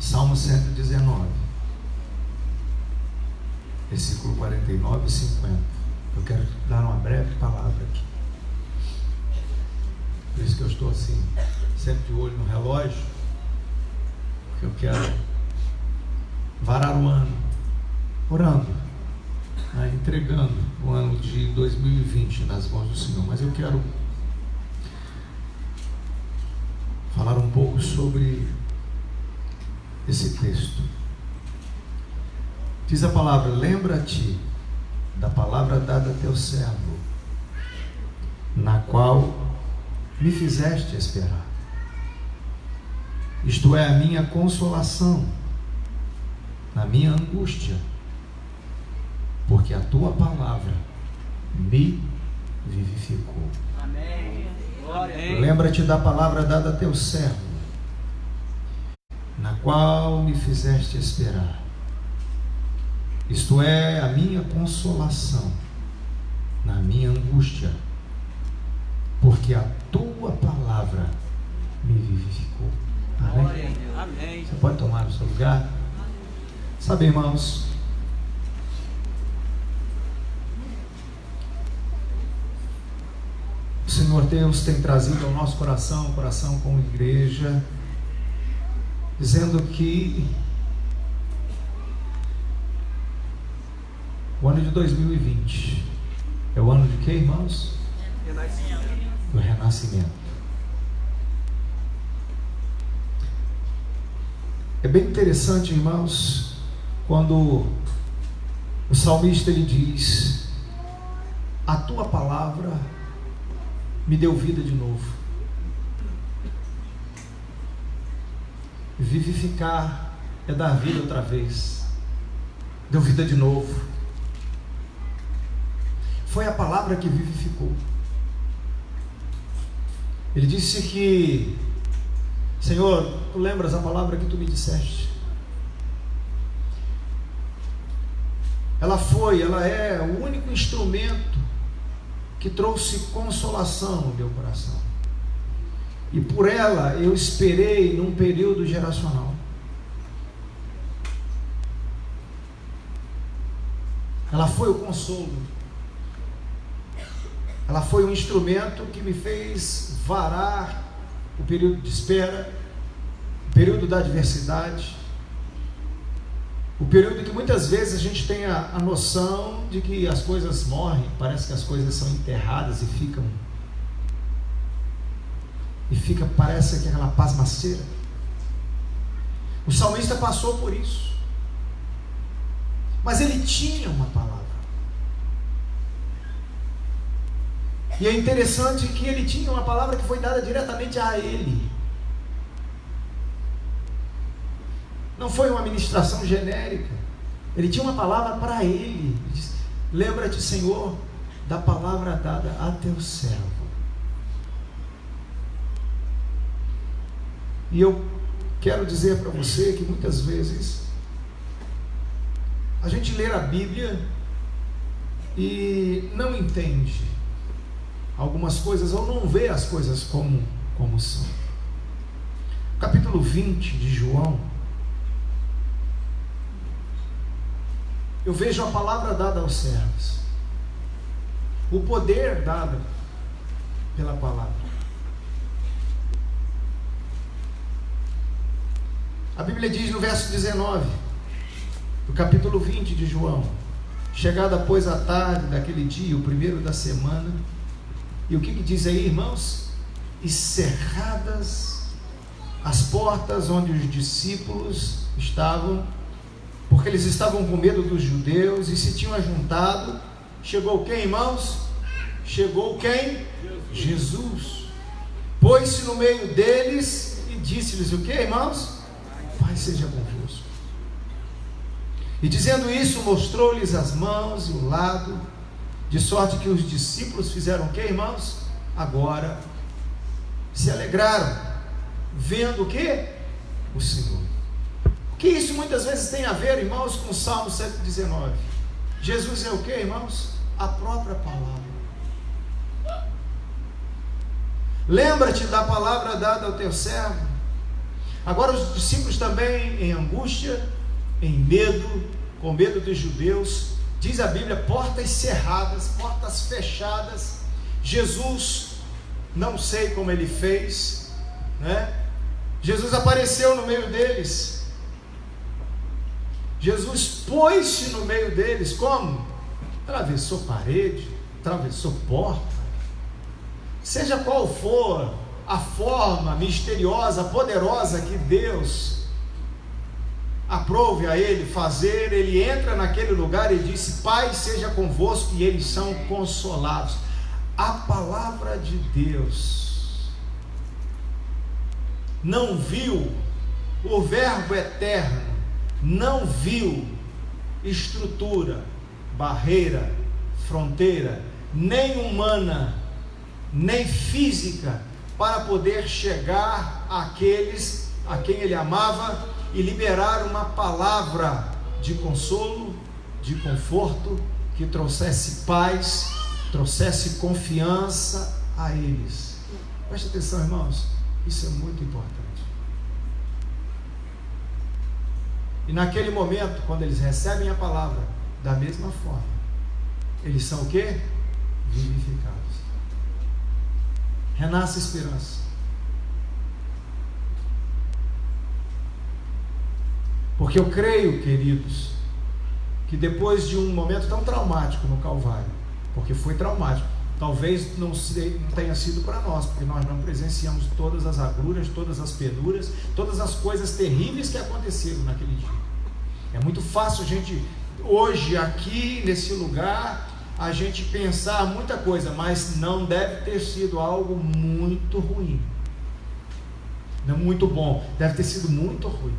Salmo 119, versículo 49 e 50. Eu quero dar uma breve palavra aqui. Por isso que eu estou assim, sempre de olho no relógio, porque eu quero varar o ano, orando, né, entregando o ano de 2020 nas mãos do Senhor. Mas eu quero falar um pouco sobre esse texto. Diz a palavra: lembra-te da palavra dada a teu servo, na qual me fizeste esperar. Isto é a minha consolação na minha angústia, porque a tua palavra me vivificou. Amém. Lembra-te da palavra dada a teu servo, na qual me fizeste esperar. Isto é a minha consolação na minha angústia, porque a tua palavra me vivificou. Amém? Amém. Você pode tomar o seu lugar? Sabe, irmãos, o Senhor Deus tem trazido ao nosso coração, como igreja, dizendo que o ano de 2020 é o ano de quê, irmãos? Do renascimento. É bem interessante, irmãos, quando o salmista ele diz: a tua palavra me deu vida de novo. Vivificar é dar vida outra vez. Deu vida de novo. Foi a palavra que vivificou. Ele disse que: Senhor, tu lembras a palavra que tu me disseste? Ela é o único instrumento que trouxe consolação no meu coração. E por ela eu esperei num período geracional. Ela foi o consolo. Ela foi um instrumento que me fez varar o período de espera, o período da adversidade, o período que muitas vezes a gente tem a noção de que as coisas morrem, parece que as coisas são enterradas e parece que aquela pasmaceira. O salmista passou por isso, mas ele tinha uma palavra. E é interessante que ele tinha uma palavra que foi dada diretamente a ele. Não foi uma ministração genérica. Ele tinha uma palavra para ele. Ele disse: lembra-te, Senhor, da palavra dada a teu servo. E eu quero dizer para você que muitas vezes a gente lê a Bíblia e não entende algumas coisas, ou não vê as coisas como são. Capítulo 20 de João, eu vejo a palavra dada aos servos, o poder dado pela palavra. A Bíblia diz no verso 19 do capítulo 20 de João: chegada pois a tarde daquele dia, o primeiro da semana. E o que diz aí, irmãos? E cerradas as portas onde os discípulos estavam, porque eles estavam com medo dos judeus e se tinham ajuntado. Chegou quem, irmãos? Chegou quem? Jesus. Pôs-se no meio deles e disse-lhes o que, irmãos? Pai seja convosco. E dizendo isso, mostrou-lhes as mãos e o lado, de sorte que os discípulos fizeram o que, irmãos? Agora se alegraram, vendo o que? O Senhor. O que isso muitas vezes tem a ver, irmãos, com o Salmo 119? Jesus é o que, irmãos? A própria palavra. Lembra-te da palavra dada ao teu servo, Agora os discípulos também em angústia, em medo, com medo dos judeus, diz a Bíblia, portas cerradas, portas fechadas. Jesus, não sei como ele fez, né? Jesus apareceu no meio deles. Jesus pôs-se no meio deles. Como? Atravessou parede, atravessou porta. Seja qual for a forma misteriosa, poderosa que Deus aprove a ele fazer, ele entra naquele lugar e disse: Pai seja convosco, e eles são consolados. A palavra de Deus não viu, o Verbo eterno não viu estrutura, barreira, fronteira, nem humana, nem física, para poder chegar àqueles a quem ele amava e liberar uma palavra de consolo, de conforto, que trouxesse paz, trouxesse confiança a eles. Preste atenção, irmãos, isso é muito importante. E naquele momento, quando eles recebem a palavra, da mesma forma, eles são o quê? Vivificados. Renasce a esperança. Porque eu creio, queridos, que depois de um momento tão traumático no Calvário, porque foi traumático, talvez não tenha sido para nós, porque nós não presenciamos todas as agruras, todas as penuras, todas as coisas terríveis que aconteceram naquele dia. É muito fácil a gente, hoje, aqui, nesse lugar, a gente pensar muita coisa, mas não deve ter sido algo muito ruim. Não muito bom, deve ter sido muito ruim.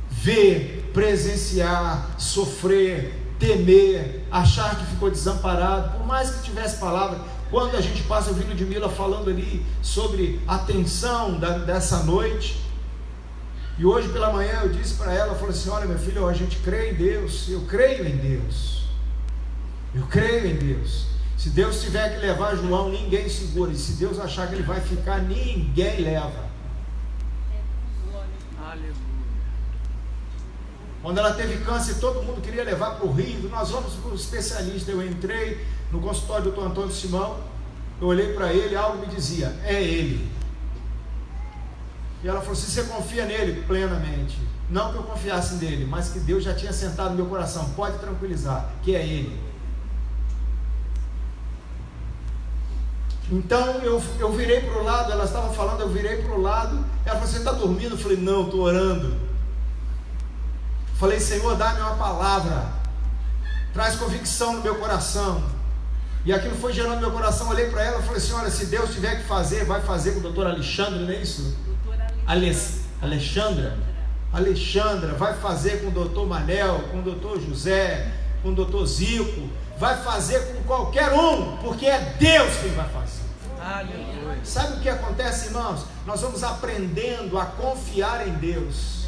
Ver, presenciar, sofrer, temer, achar que ficou desamparado, por mais que tivesse palavra. Quando a gente passa o vídeo de Mila falando ali sobre a tensão dessa noite, e hoje pela manhã eu disse para ela, eu falei assim: olha, meu filho, a gente crê em Deus, eu creio em Deus, eu creio em Deus. Se Deus tiver que levar João, ninguém segura, e se Deus achar que ele vai ficar, ninguém leva. Quando ela teve câncer, todo mundo queria levar para o Rio. Nós vamos para o especialista. Eu entrei no consultório do Dr. Antônio Simão, eu olhei para ele, algo me dizia: é ele. E ela falou assim: você confia nele? Plenamente. Não que eu confiasse nele, mas que Deus já tinha sentado no meu coração. Pode tranquilizar, que é ele. Então eu virei para o lado, ela estava falando, eu virei para o lado. Ela falou: você está dormindo? Eu falei: não, estou orando. Falei: Senhor, dá-me uma palavra, traz convicção no meu coração. E aquilo foi gerando no meu coração. Olhei para ela e falei assim: olha, se Deus tiver que fazer, vai fazer com o doutor Alexandre, não é isso? Alexandra, vai fazer com o doutor Manel, com o doutor José, com o doutor Zico, vai fazer com qualquer um, porque é Deus quem vai fazer. Aleluia. Sabe o que acontece, irmãos? Nós vamos aprendendo a confiar em Deus.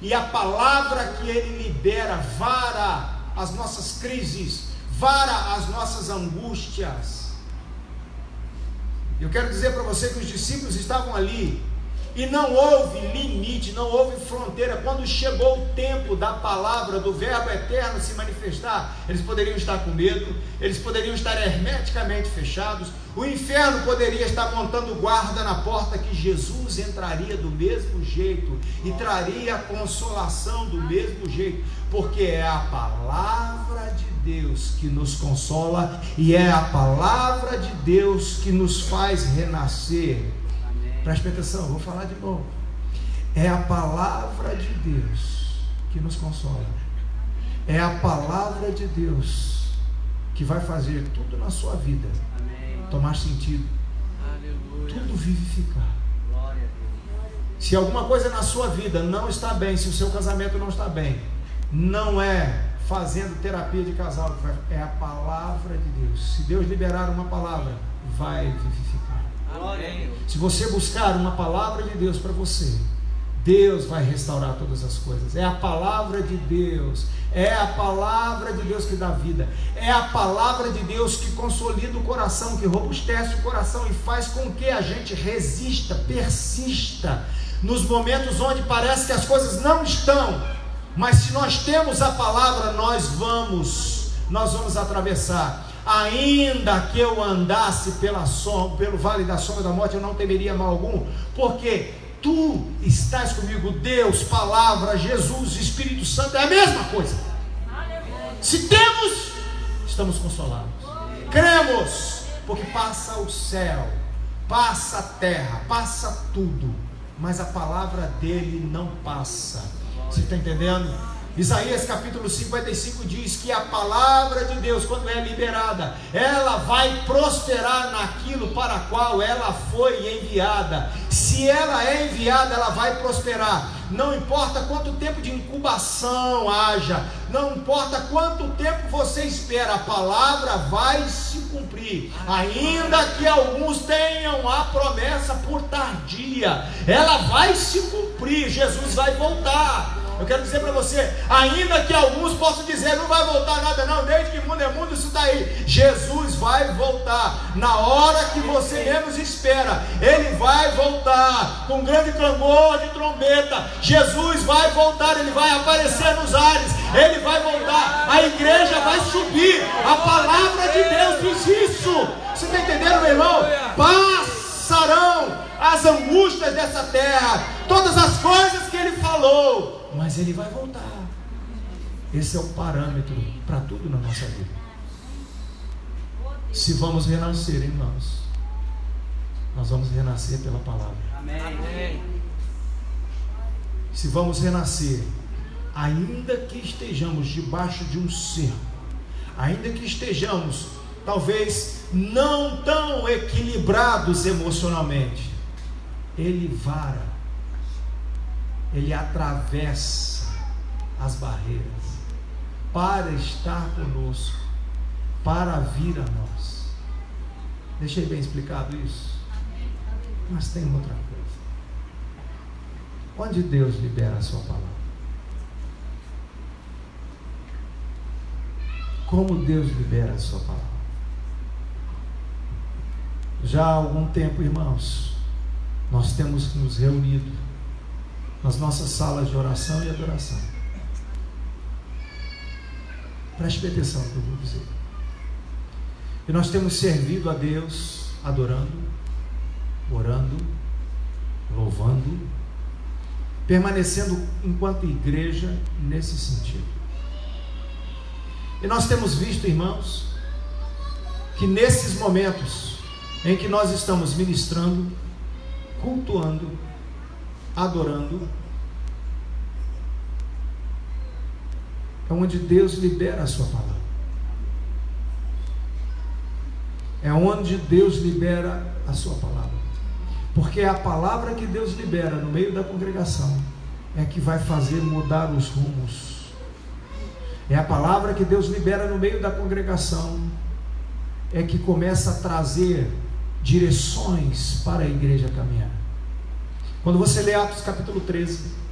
E a palavra que Ele libera vara as nossas crises, vara as nossas angústias. Eu quero dizer para você que os discípulos estavam ali, e não houve limite, não houve fronteira. Quando chegou o tempo da palavra, do Verbo eterno se manifestar, eles poderiam estar com medo, eles poderiam estar hermeticamente fechados, o inferno poderia estar montando guarda na porta, que Jesus entraria do mesmo jeito e traria consolação do mesmo jeito, porque é a palavra de Deus que nos consola, e é a palavra de Deus que nos faz renascer. Preste atenção, vou falar de novo. É a palavra de Deus que nos consola. É a palavra de Deus que vai fazer tudo na sua vida tomar sentido. Aleluia. Tudo vivificar. Glória a Deus. Se alguma coisa na sua vida não está bem, se o seu casamento não está bem, não é fazendo terapia de casal, é a palavra de Deus. Se Deus liberar uma palavra, vai vivificar. Amém. Se você buscar uma palavra de Deus para você, Deus vai restaurar todas as coisas. É a palavra de Deus, é a palavra de Deus que dá vida, é a palavra de Deus que consolida o coração, que robustece o coração e faz com que a gente resista, persista, nos momentos onde parece que as coisas não estão, mas se nós temos a palavra, nós vamos atravessar. Ainda que eu andasse pelo vale da sombra da morte, eu não temeria mal algum, porque tu estás comigo. Deus, palavra, Jesus, Espírito Santo, é a mesma coisa. Se temos, estamos consolados. Cremos, porque passa o céu, passa a terra, passa tudo, mas a palavra dele não passa. Você está entendendo? Isaías capítulo 55 diz que a palavra de Deus, quando é liberada, ela vai prosperar naquilo para qual ela foi enviada. Se ela é enviada, ela vai prosperar. Não importa quanto tempo de incubação haja, não importa quanto tempo você espera, a palavra vai se cumprir. Ainda que alguns tenham a promessa por tardia, ela vai se cumprir. Jesus vai voltar. Eu quero dizer para você, ainda que alguns possam dizer, não vai voltar nada não, desde que mundo é mundo, isso está aí. Jesus vai voltar, na hora que você menos espera, Ele vai voltar, com grande clamor de trombeta. Jesus vai voltar, Ele vai aparecer nos ares, Ele vai voltar, a igreja vai subir, a palavra de Deus diz isso. Você está entendendo, meu irmão? Passarão as angústias dessa terra, todas as coisas que Ele falou, mas Ele vai voltar. Esse é o parâmetro para tudo na nossa vida. Se vamos renascer, irmãos, nós vamos renascer pela palavra. Amém. Se vamos renascer, ainda que estejamos debaixo de um cerco, ainda que estejamos talvez não tão equilibrados emocionalmente, Ele vara, Ele atravessa as barreiras para estar conosco, para vir a nós. Deixei bem explicado isso? Mas tem outra coisa. Onde Deus libera a sua palavra? Como Deus libera a sua palavra? Já há algum tempo, irmãos, nós temos nos reunido nas nossas salas de oração e adoração. Preste bem atenção no que eu vou dizer. E nós temos servido a Deus, adorando, orando, louvando, permanecendo enquanto igreja nesse sentido. E nós temos visto, irmãos, que nesses momentos em que nós estamos ministrando, cultuando, adorando, é onde Deus libera a sua palavra. É onde Deus libera a sua palavra. Porque é a palavra que Deus libera no meio da congregação é que vai fazer mudar os rumos. É a palavra que Deus libera no meio da congregação é que começa a trazer direções para a igreja caminhar. Quando você lê Atos capítulo 13,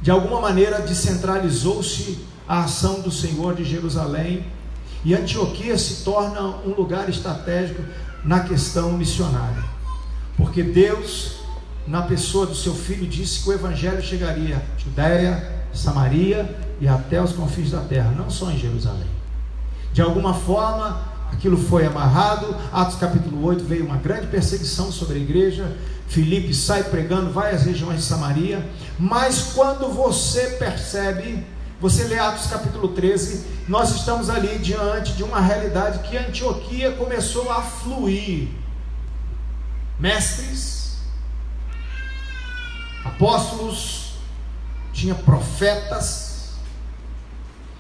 de alguma maneira descentralizou-se a ação do Senhor de Jerusalém, e Antioquia se torna um lugar estratégico na questão missionária, porque Deus, na pessoa do seu Filho, disse que o Evangelho chegaria a Judeia, Samaria e até os confins da terra, não só em Jerusalém. De alguma forma, aquilo foi amarrado. Atos capítulo 8, veio uma grande perseguição sobre a igreja. Filipe sai pregando, vai às regiões de Samaria. Mas quando você percebe, você lê Atos capítulo 13, nós estamos ali diante de uma realidade que Antioquia começou a fluir. Mestres, apóstolos, tinha profetas,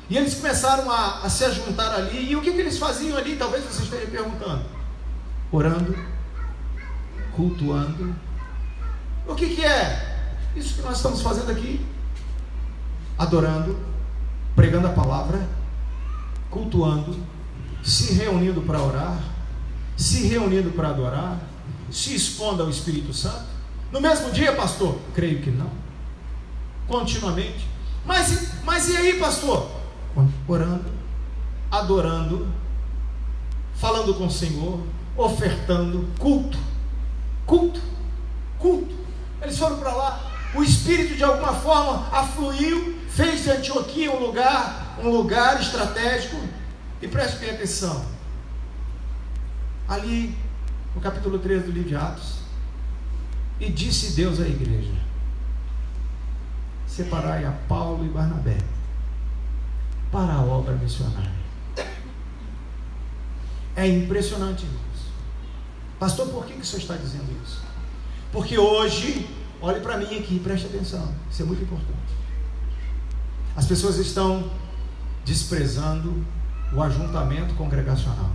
e eles começaram a se ajuntar ali. E o que eles faziam ali? Talvez você esteja perguntando. Orando, cultuando. O que é? Isso que nós estamos fazendo aqui. Adorando, pregando a palavra, cultuando, se reunindo para orar, se reunindo para adorar, se expondo ao Espírito Santo. No mesmo dia, pastor? Creio que não. Continuamente. Mas e aí, pastor? Orando, adorando, falando com o Senhor, ofertando, culto. Eles foram para lá. O Espírito de alguma forma afluiu, fez de Antioquia um lugar estratégico. E preste bem atenção, ali no capítulo 13 do livro de Atos: e disse Deus à igreja: separai a Paulo e Barnabé para a obra missionária. É impressionante, irmãos. Pastor, por que o senhor está dizendo isso? Porque hoje, olhe para mim aqui, preste atenção, isso é muito importante. As pessoas estão desprezando o ajuntamento congregacional.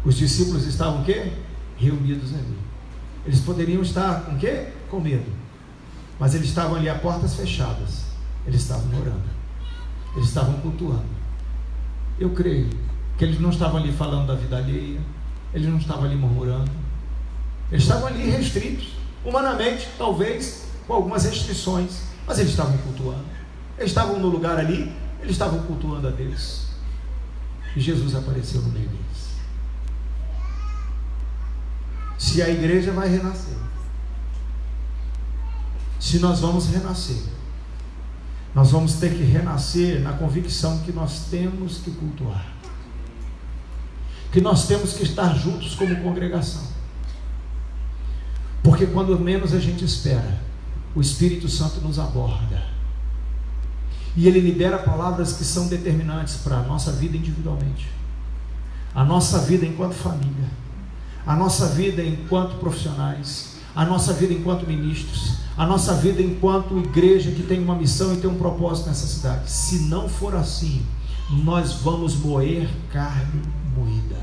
Os discípulos estavam o quê? Reunidos ali. Eles poderiam estar com o quê? Com medo. Mas eles estavam ali a portas fechadas. Eles estavam orando. Eles estavam cultuando. Eu creio que eles não estavam ali falando da vida alheia. Eles não estavam ali murmurando. Eles estavam ali restritos, humanamente, talvez, com algumas restrições. Mas eles estavam cultuando. Eles estavam no lugar ali. Eles estavam cultuando a Deus. E Jesus apareceu no meio deles. Se a igreja vai renascer, se nós vamos renascer, nós vamos ter que renascer na convicção que nós temos que cultuar, que nós temos que estar juntos como congregação, porque quando menos a gente espera, o Espírito Santo nos aborda e ele libera palavras que são determinantes para a nossa vida individualmente, a nossa vida enquanto família, a nossa vida enquanto profissionais, a nossa vida enquanto ministros, a nossa vida enquanto igreja que tem uma missão e tem um propósito nessa cidade. Se não for assim, nós vamos moer carne moída,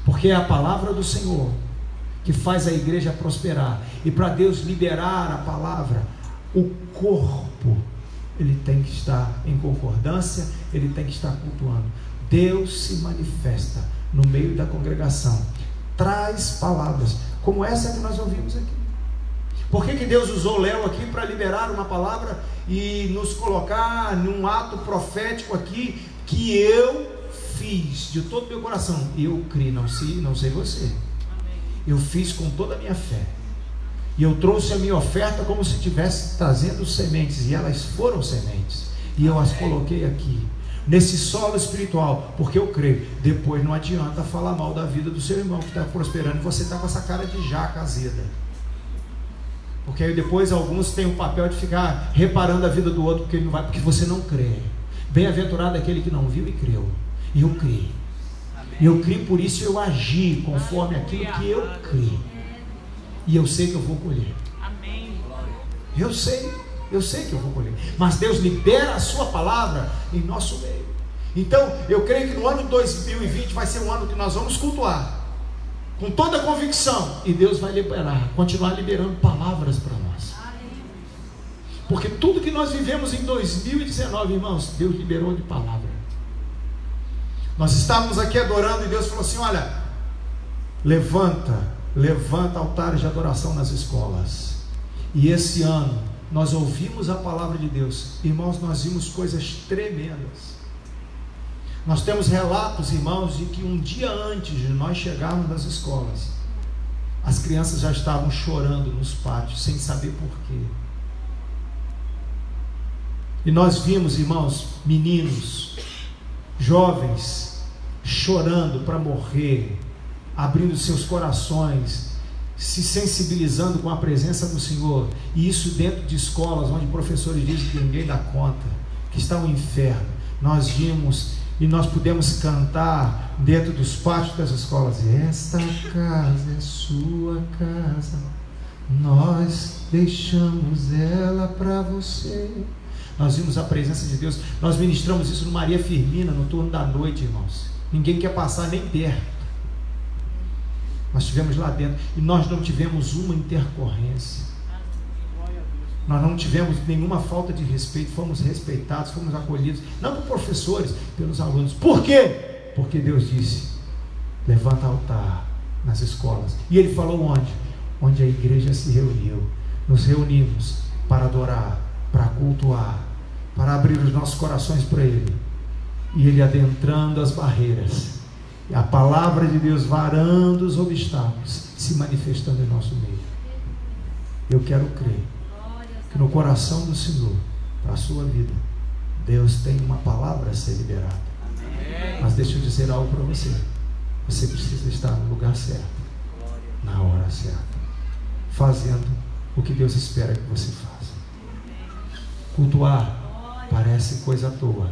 porque é a palavra do Senhor que faz a igreja prosperar. E para Deus liberar a palavra, o corpo ele tem que estar em concordância, ele tem que estar cultuando. Deus se manifesta no meio da congregação, traz palavras como essa que nós ouvimos aqui. Por que Deus usou Léo aqui para liberar uma palavra e nos colocar num ato profético aqui, que eu fiz de todo o meu coração? Eu criei, não sei você, eu fiz com toda a minha fé, e eu trouxe a minha oferta como se estivesse trazendo sementes, e elas foram sementes, e eu as coloquei aqui nesse solo espiritual, porque eu creio. Depois não adianta falar mal da vida do seu irmão que está prosperando e você está com essa cara de jaca azeda, porque aí depois alguns têm o papel de ficar reparando a vida do outro, porque ele não vai, porque você não crê. Bem-aventurado aquele que não viu e creu. E eu criei, eu criei, por isso eu agi conforme aquilo que eu criei, e eu sei que eu vou colher. Eu sei que eu vou colher, mas Deus libera a sua palavra em nosso meio. Então eu creio que no ano 2020 vai ser um ano que nós vamos cultuar com toda a convicção, e Deus vai continuar liberando palavras para nós, porque tudo que nós vivemos em 2019, irmãos, Deus liberou de palavra. Nós estávamos aqui adorando e Deus falou assim: olha, levanta altares de adoração nas escolas. E esse ano nós ouvimos a palavra de Deus, irmãos, nós vimos coisas tremendas. Nós temos relatos, irmãos, de que um dia antes de nós chegarmos nas escolas, as crianças já estavam chorando nos pátios, sem saber porquê. E nós vimos, irmãos, meninos, jovens, chorando para morrer, abrindo seus corações, se sensibilizando com a presença do Senhor. E isso dentro de escolas onde professores dizem que ninguém dá conta, que está um inferno. Nós vimos e nós pudemos cantar dentro dos pátios das escolas: esta casa é sua casa, nós deixamos ela para você. Nós vimos a presença de Deus. Nós ministramos isso no Maria Firmina, no turno da noite, irmãos. Ninguém quer passar nem perto. Nós estivemos lá dentro e nós não tivemos uma intercorrência, nós não tivemos nenhuma falta de respeito, fomos respeitados, fomos acolhidos, não por professores, pelos alunos. Por quê? Porque Deus disse: levanta altar nas escolas. E Ele falou onde? Onde a igreja se reuniu. Nos reunimos para adorar, para cultuar, para abrir os nossos corações para Ele. E Ele adentrando as barreiras, E a palavra de Deus varando os obstáculos, se manifestando em nosso meio. Eu quero crer que no coração do Senhor, para a sua vida, Deus tem uma palavra a ser liberada. Mas deixa eu dizer algo para você. Você precisa estar no lugar certo, na hora certa, fazendo o que Deus espera que você faça. Cultuar parece coisa à toa,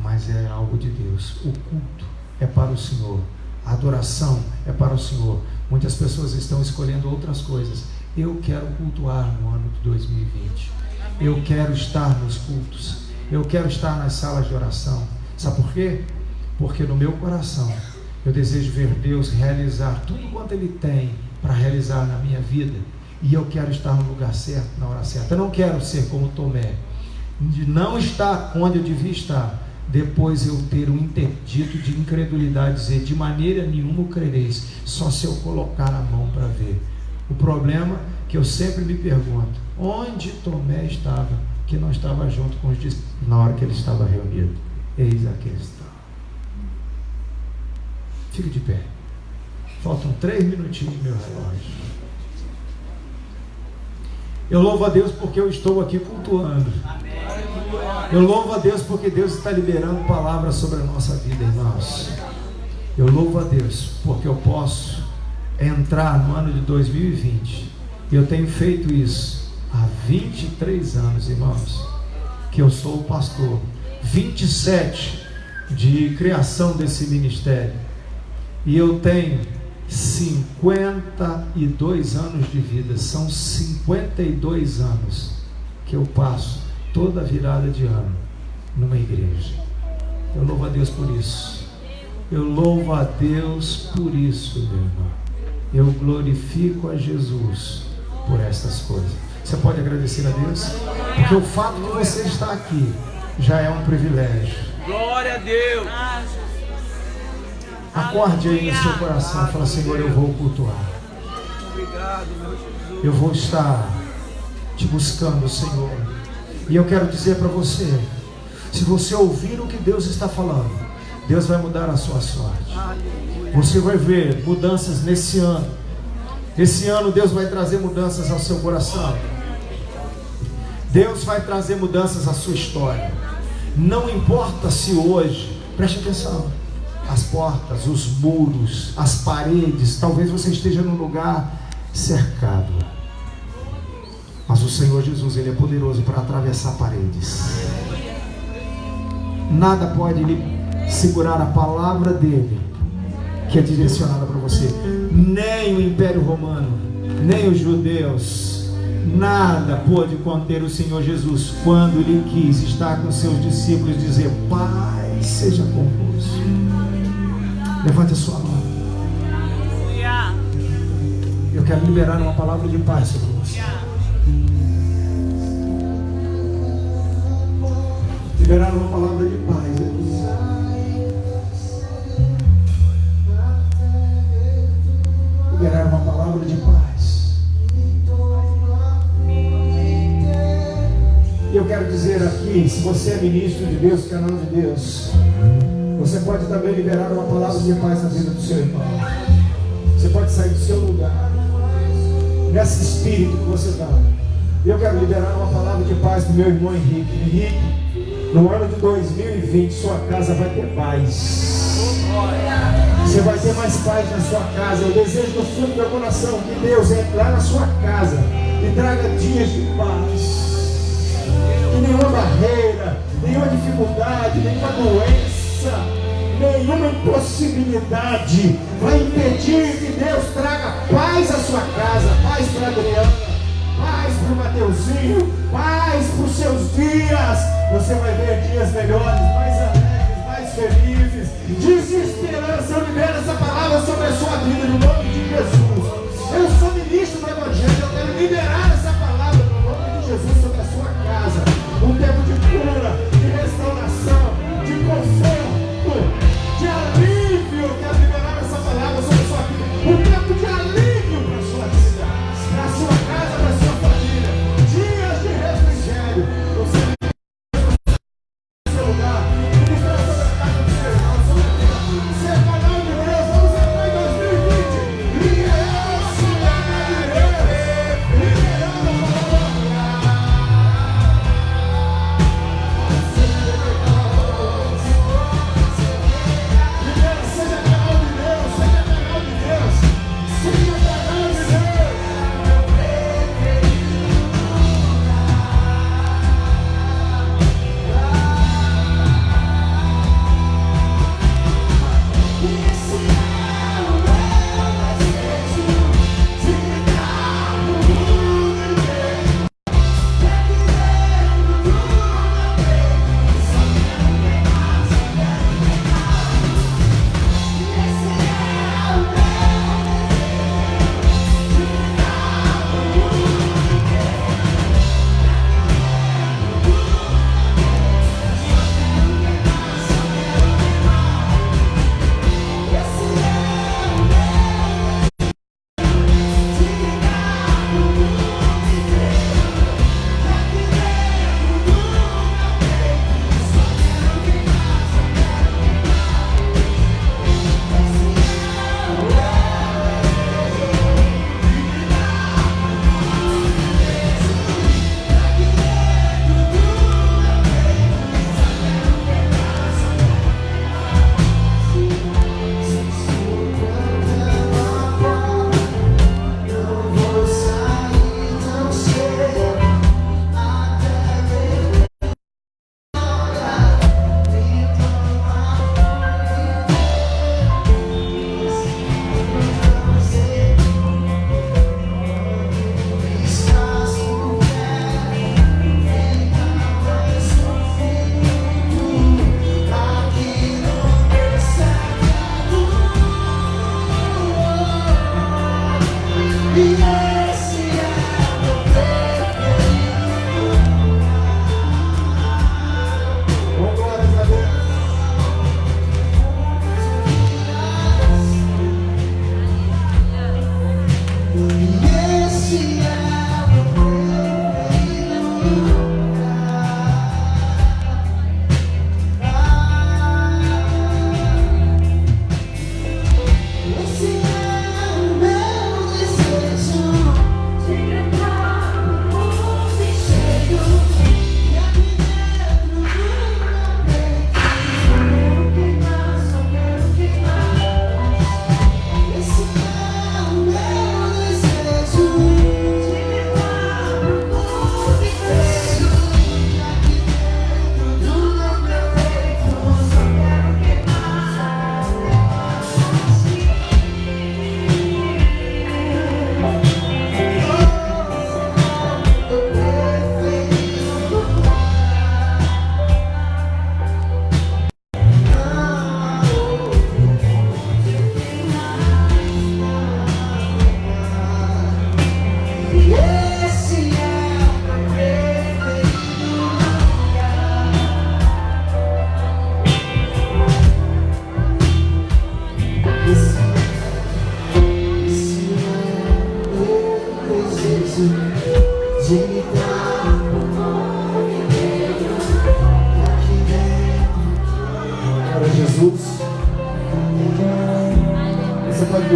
mas é algo de Deus. O culto é para o Senhor, a adoração é para o Senhor. Muitas pessoas estão escolhendo outras coisas. Eu quero cultuar no ano de 2020. Eu quero estar nos cultos. Eu quero estar nas salas de oração. Sabe por quê? Porque no meu coração eu desejo ver Deus realizar tudo quanto Ele tem para realizar na minha vida. E eu quero estar no lugar certo, na hora certa. Eu não quero ser como Tomé, de não estar onde eu devia estar, depois eu ter um interdito de incredulidade, dizer: de maneira nenhuma crereis, só se eu colocar a mão para ver. O problema que eu sempre me pergunto: onde Tomé estava, que não estava junto com os discípulos na hora que ele estava reunido? Eis a questão. Fique de pé. Faltam 3 minutinhos no meu relógio. Eu louvo a Deus porque eu estou aqui cultuando. Eu louvo a Deus porque Deus está liberando palavras sobre a nossa vida, irmãos. Eu louvo a Deus porque eu posso entrar no ano de 2020. E eu tenho feito isso há 23 anos, irmãos, que eu sou o pastor. 27 de criação desse ministério. E eu tenho 52 anos de vida. São 52 anos que eu passo toda virada de ano numa igreja. Eu louvo a Deus por isso. Eu louvo a Deus por isso, meu irmão. Eu glorifico a Jesus por essas coisas. Você pode agradecer a Deus? Porque o fato de você estar aqui já é um privilégio. Glória a Deus. Acorde aí no seu coração e fala: Senhor, eu vou cultuar. Obrigado, meu Jesus. Eu vou estar te buscando, Senhor. E eu quero dizer para você: se você ouvir o que Deus está falando, Deus vai mudar a sua sorte. Você vai ver mudanças nesse ano. Esse ano Deus vai trazer mudanças ao seu coração. Deus vai trazer mudanças à sua história. Não importa se hoje, preste atenção, as portas, os muros, as paredes, talvez você esteja num lugar cercado, mas o Senhor Jesus, Ele é poderoso para atravessar paredes. Nada pode lhe segurar a palavra dele, que é direcionada para você. Nem o Império Romano, nem os judeus, nada pôde conter o Senhor Jesus quando Ele quis estar com seus discípulos e dizer: Pai, seja convosco. Levante a sua mão. Eu quero liberar uma palavra de paz sobre você. Liberar uma palavra de paz aqui. Liberar uma palavra de paz. E eu quero dizer aqui, se você é ministro de Deus, canal de Deus, você pode também liberar uma palavra de paz na vida do seu irmão. Você pode sair do seu lugar, nesse espírito que você está. Eu quero liberar uma palavra de paz para o meu irmão Henrique. Henrique, no ano de 2020, sua casa vai ter paz. Você vai ter mais paz na sua casa. Eu desejo do fundo do meu coração que Deus entre lá na sua casa e traga dias de paz. Que nenhuma barreira, nenhuma dificuldade, nenhuma doença, nenhuma impossibilidade vai impedir que Deus traga paz à sua casa. Paz para Adriana, paz para o Mateuzinho, paz para os seus dias. Você vai ver dias melhores, mais alegres, mais felizes. Desesperança, eu libero essa palavra sobre a sua vida no nome de Jesus. Eu sou ministro do Evangelho, eu quero liberar essa palavra no nome de Jesus sobre a sua casa. Um tempo de cura, de restauração, de conforto, de alívio. Eu quero liberar essa palavra sobre a sua vida. Um tempo de alívio para a sua vida, para a sua casa, para a sua família. Dias de refrigério. Você no seu lugar, ministrar sobre a casa do seu irmão, sobre a vida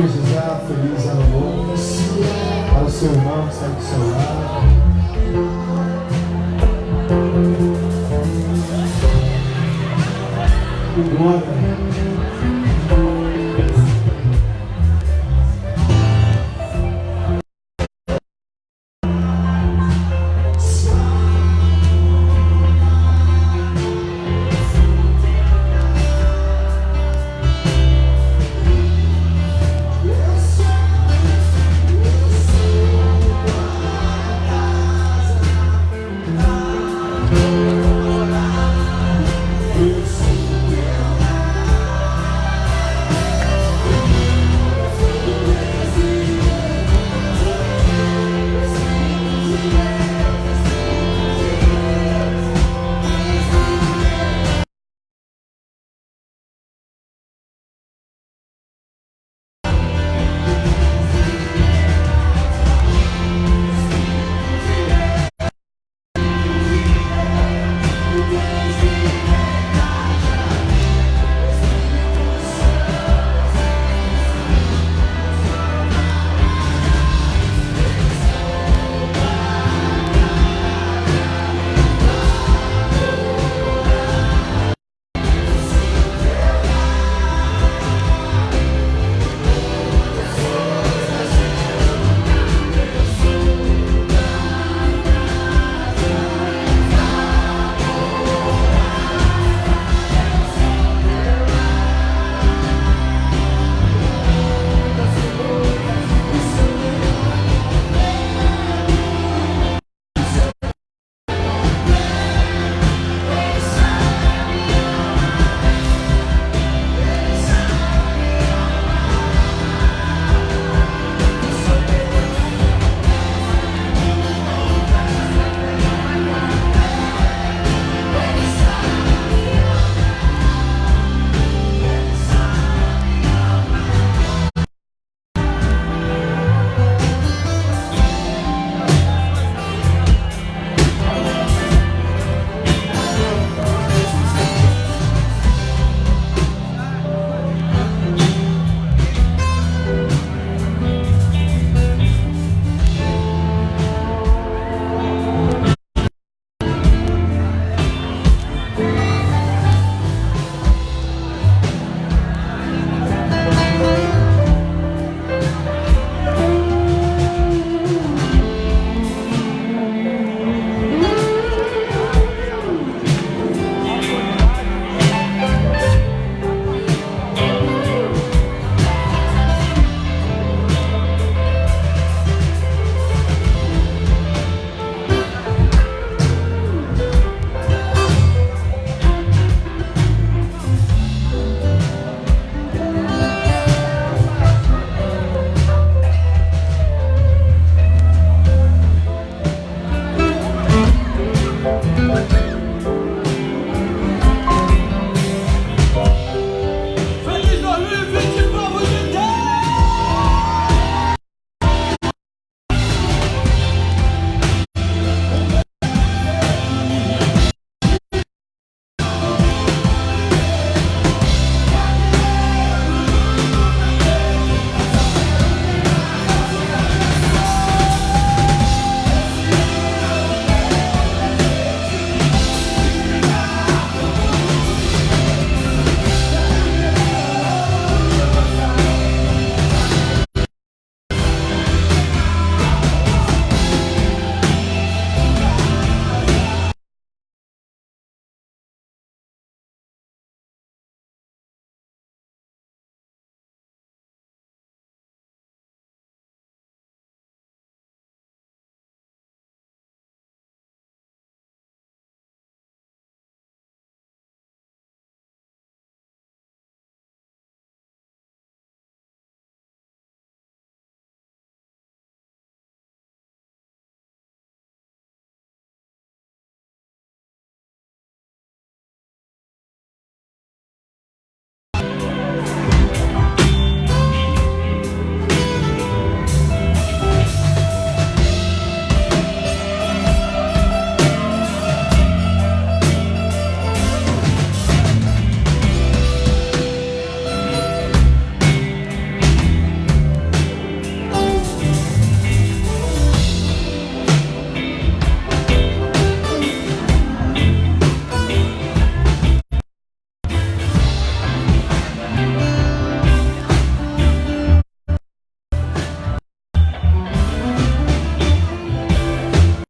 desejar feliz ano novo para o seu irmão que está do seu lado. Glória